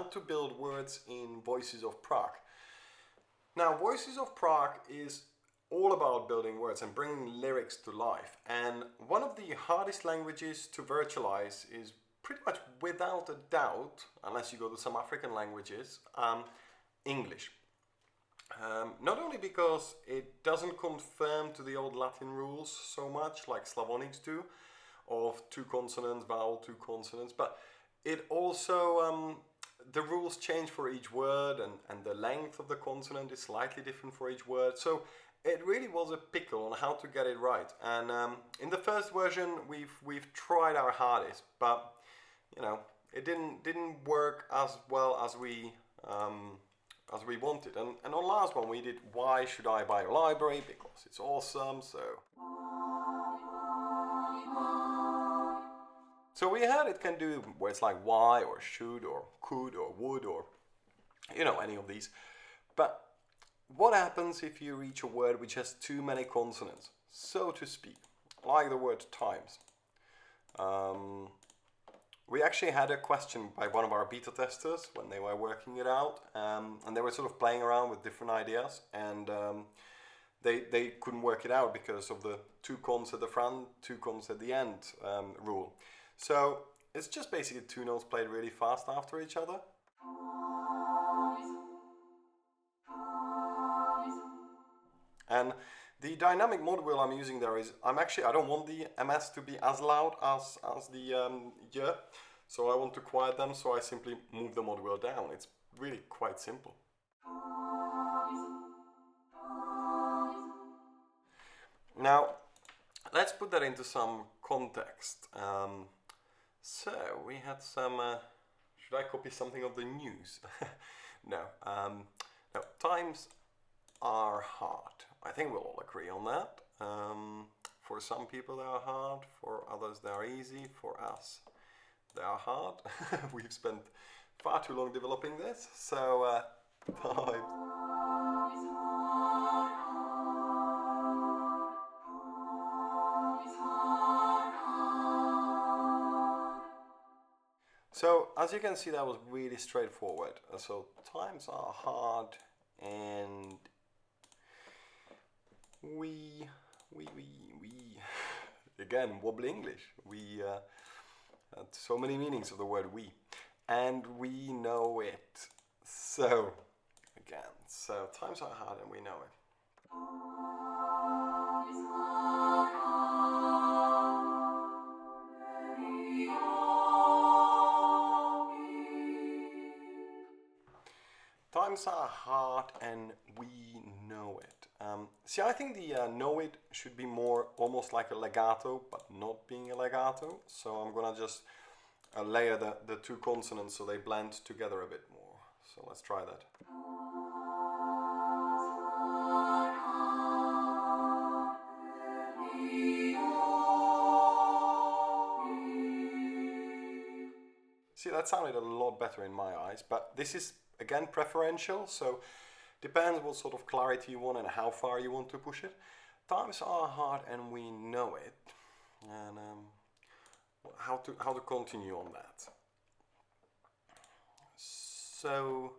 how to build words in Voices of Prague. Now, Voices of Prague is all about building words and bringing lyrics to life. And one of the hardest languages to virtualize is pretty much without a doubt, unless you go to some African languages, English. Not only because it doesn't conform to the old Latin rules so much like Slavonics do, of two consonants, vowel, two consonants, but it also, the rules change for each word, and the length of the consonant is slightly different for each word. So it really was a pickle on how to get it right. And in the first version, we've tried our hardest, but you know, it didn't work as well as we wanted. And on last one we did Why Should I Buy a Library? Because it's awesome. So we had it can do words like why or should or could or would or you know, any of these. But what happens if you reach a word which has too many consonants, so to speak, like the word times? We actually had a question by one of our beta testers when they were working it out, and they were sort of playing around with different ideas, and they couldn't work it out because of the two cons at the front, two cons at the end rule. So it's just basically two notes played really fast after each other. And the dynamic mod wheel I'm using there is, I don't want the MS to be as loud as the y, so I want to quiet them, so I simply move the mod wheel down. It's really quite simple. Now, let's put that into some context. So we had some, should I copy something of the news? No, no, times are hard. I think we'll all agree on that. For some people they are hard, for others they are easy, for us they are hard. We've spent far too long developing this, so times. So as you can see, that was really straightforward. So times are hard, and we again, wobbly English. We had so many meanings of the word we, and we know it. So again, so times are hard and we know it. Times are hard and we know it. See, I think the know it should be more almost like a legato, but not being a legato. So I'm gonna just layer the two consonants so they blend together a bit more. So let's try that. See, that sounded a lot better in my eyes, but this is again preferential, so depends what sort of clarity you want and how far you want to push it. Times are hard and we know it, and how to continue on that. So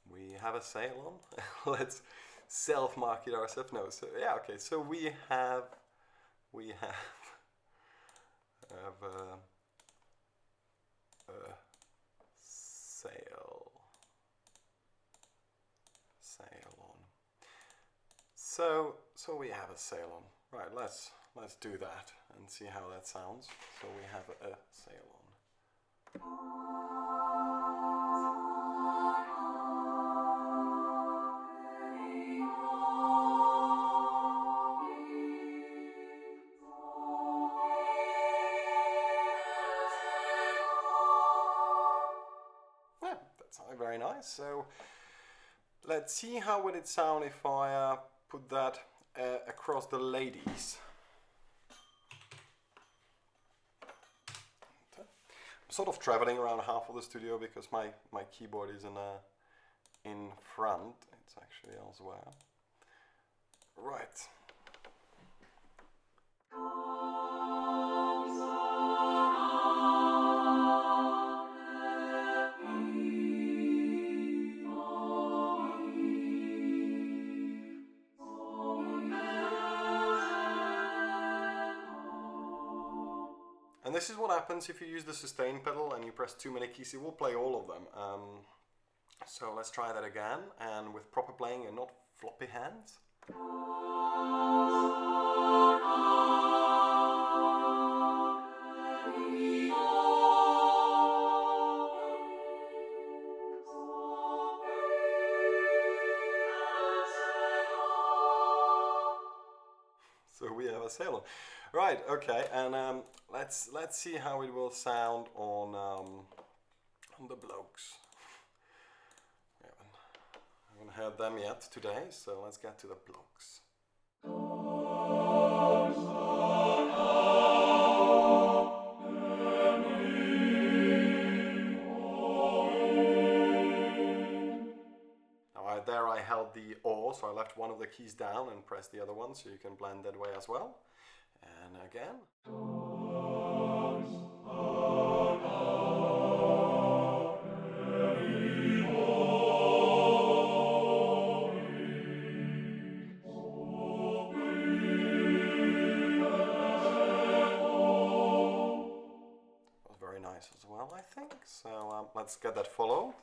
we have a sail on. Let's self-market ourselves. No, so yeah, okay. So we have sail on. So we have a sail on. Right, let's do that and see how that sounds. So we have a sail on. Yeah, that sounded very nice. So let's see how would it sound if I put that across the ladies. I'm sort of traveling around half of the studio because my keyboard is in front. It's actually elsewhere. Right. this is what happens if you use the sustain pedal and you press too many keys. It will play all of them. So let's try that again, and with proper playing and not floppy hands. So we have a sailor. Right, okay, and let's see how it will sound on the blokes. I haven't heard them yet today, so let's get to the blokes. There I held the or, so I left one of the keys down and pressed the other one, so you can blend that way as well. And again. That was very nice as well, I think. So let's get that followed.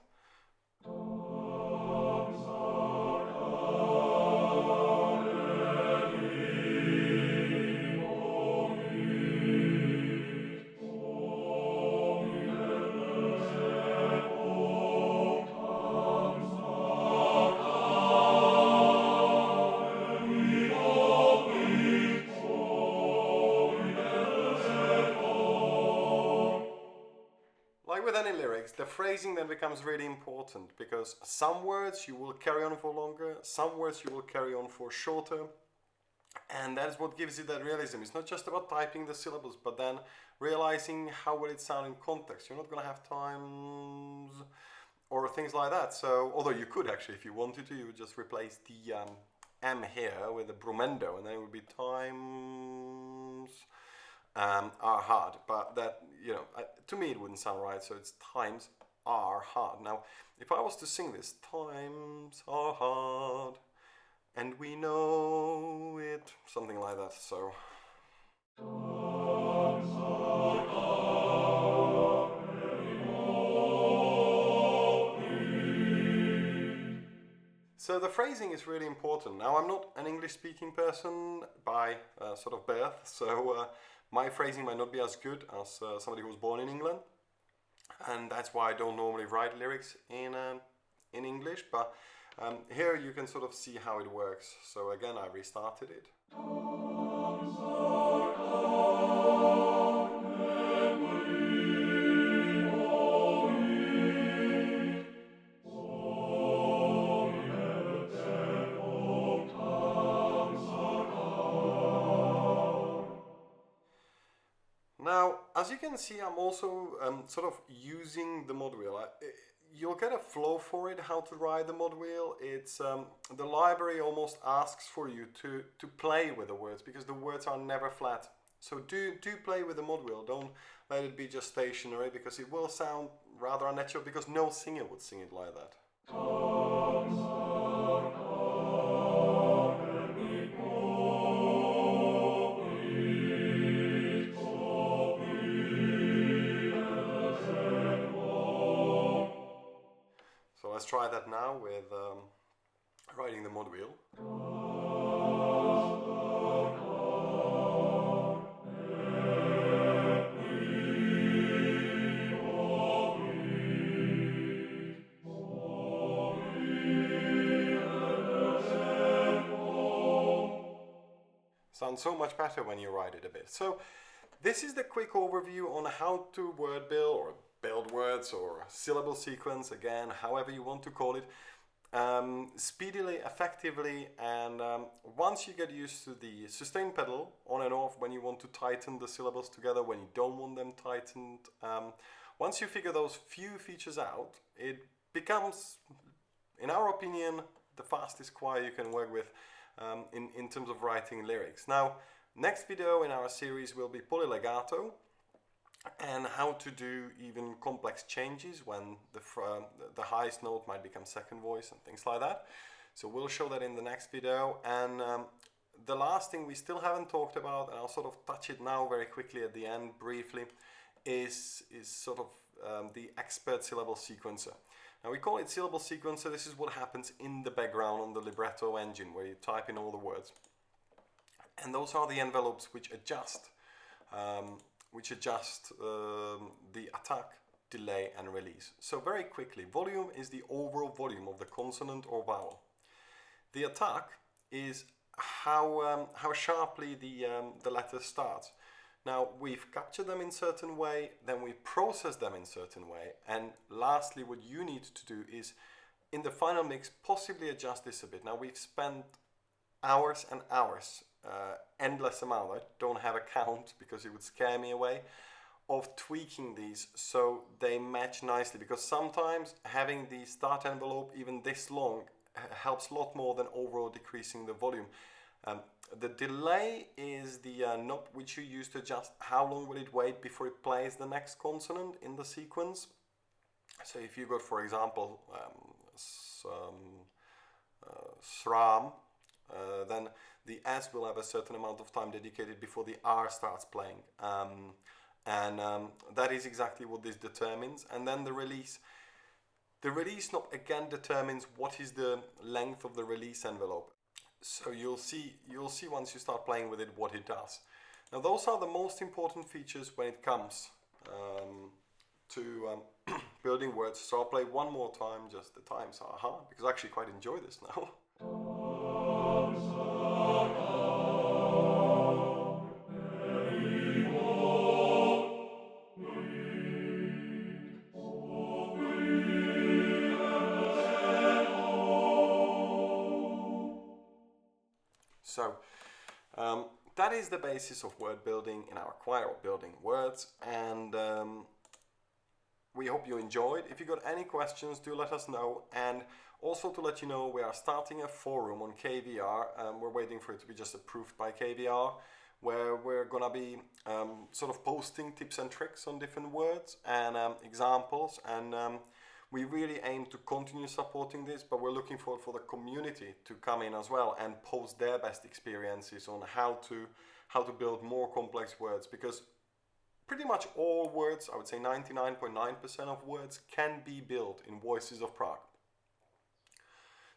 Like with any lyrics, the phrasing then becomes really important, because some words you will carry on for longer, some words you will carry on for shorter, and that's what gives it that realism. It's not just about typing the syllables, but then realizing how will it sound in context. You're not going to have times or things like that. So, although you could actually, if you wanted to, you would just replace the M here with a brumendo, and then it would be times are hard, but that, you know, to me it wouldn't sound right, so it's times are hard. Now, if I was to sing this, times are hard, and we know it, something like that, so. So the phrasing is really important. Now, I'm not an English-speaking person by sort of birth, so my phrasing might not be as good as somebody who was born in England, and that's why I don't normally write lyrics in English, but here you can sort of see how it works. So again, I restarted it. Now, as you can see, I'm also sort of using the mod wheel. You'll get a flow for it, how to ride the mod wheel. It's the library almost asks for you to play with the words, because the words are never flat. So do play with the mod wheel. Don't let it be just stationary, because it will sound rather unnatural, because no singer would sing it like that. So let's try that now with riding the mod wheel. Sounds so much better when you ride it a bit. So this is the quick overview on how to word build, or build words, or syllable sequence, again, however you want to call it, speedily, effectively, and once you get used to the sustain pedal on and off, when you want to tighten the syllables together, when you don't want them tightened, once you figure those few features out, it becomes, in our opinion, the fastest choir you can work with in terms of writing lyrics. Now, next video in our series will be polylegato, and how to do even complex changes when the highest note might become second voice and things like that. So we'll show that in the next video, and the last thing we still haven't talked about, and I'll sort of touch it now very quickly at the end briefly, is sort of the expert syllable sequencer. Now we call it syllable sequencer. This is what happens in the background on the libretto engine where you type in all the words. And those are the envelopes which adjust the attack, delay and release. So very quickly, volume is the overall volume of the consonant or vowel. The attack is how sharply the letter starts. Now we've captured them in certain way, then we process them in certain way, and lastly what you need to do is in the final mix possibly adjust this a bit. Now we've spent hours and hours, endless amount, I don't have a count because it would scare me away, of tweaking these so they match nicely, because sometimes having the start envelope even this long helps a lot more than overall decreasing the volume. The delay is the knob which you use to adjust how long will it wait before it plays the next consonant in the sequence. So if you got, for example, SRAM, then the S will have a certain amount of time dedicated before the R starts playing. That is exactly what this determines. And then the release. The release knob again determines what is the length of the release envelope. So you'll see once you start playing with it what it does. Now those are the most important features when it comes to building words. So I'll play one more time, just the times are hard, because I actually quite enjoy this now. So that is the basis of word building in our choir, of building words, and we hope you enjoyed. If you got any questions, do let us know. And also to let you know, we are starting a forum on KVR. We're waiting for it to be just approved by KVR, where we're gonna be sort of posting tips and tricks on different words and examples, and we really aim to continue supporting this, but we're looking forward for the community to come in as well and post their best experiences on how to build more complex words, because pretty much all words, I would say 99.9% of words, can be built in Voices of Prague.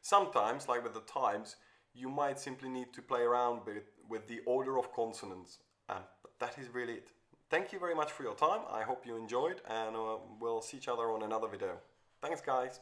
Sometimes, like with the times, you might simply need to play around with the order of consonants, but that is really it. Thank you very much for your time. I hope you enjoyed, and we'll see each other on another video. Thanks, guys.